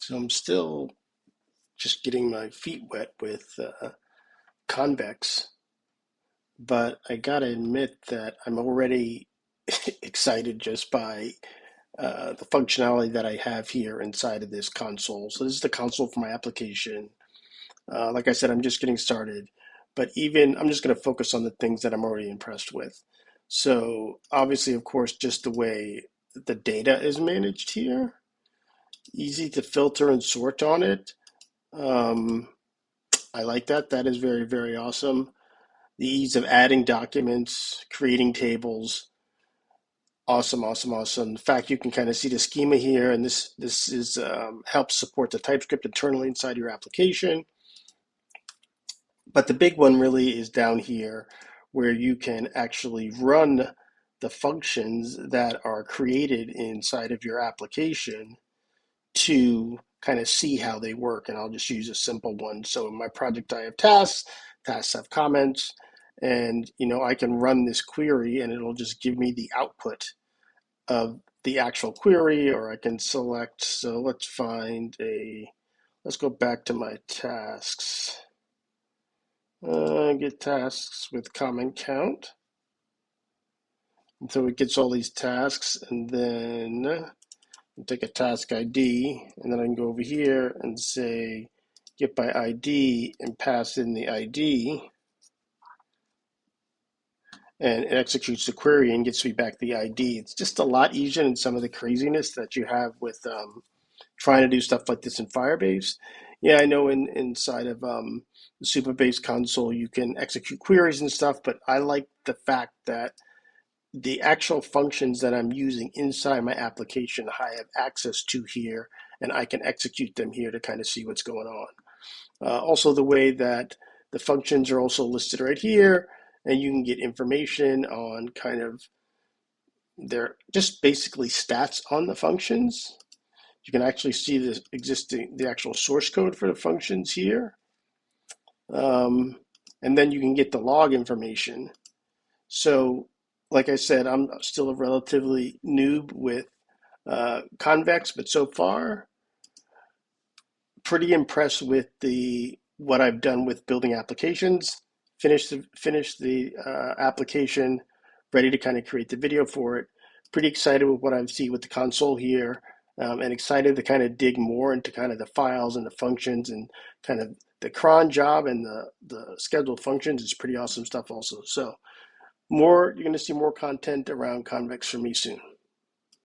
So I'm still just getting my feet wet with Convex, but I gotta admit that I'm already excited just by the functionality that I have here inside of this console. So this is the console for my application. Like I said, I'm just getting started, but even I'm just going to focus on the things that I'm already impressed with. So obviously, of course, just the way the data is managed here, easy to filter and sort on it. Um, I like that. That is very, very awesome. The ease of adding documents, creating tables. Awesome, awesome, awesome. In fact, you can kind of see the schema here, and this is helps support the TypeScript internally inside your application. But the big one really is down here where you can actually run the functions that are created inside of your application to kind of see how they work. And I'll just use a simple one. So in my project, I have tasks, tasks have comments, and I can run this query and it'll just give me the output of the actual query, or I can select. So let's go back to my tasks. Get tasks with comment count. And so it gets all these tasks, and then I'll take a task ID, and then I can go over here and say get by ID and pass in the ID, and it executes the query and gets me back the ID. It's just a lot easier than some of the craziness that you have with trying to do stuff like this in Firebase. Yeah, I know inside of the Supabase console you can execute queries and stuff, but I like the fact that the actual functions that I'm using inside my application I have access to here, and I can execute them here to kind of see what's going on. Also, the way that the functions are also listed right here, and you can get information on kind of their just basically stats on the functions. You can actually see the actual source code for the functions here. And then you can get the log information. So, like I said, I'm still a relatively noob with Convex, but so far, pretty impressed with what I've done with building applications. Finished the application, ready to kind of create the video for it. Pretty excited with what I see with the console here, and excited to kind of dig more into kind of the files and the functions and kind of the cron job and the scheduled functions. It's pretty awesome stuff also. So you're going to see more content around Convex from me soon.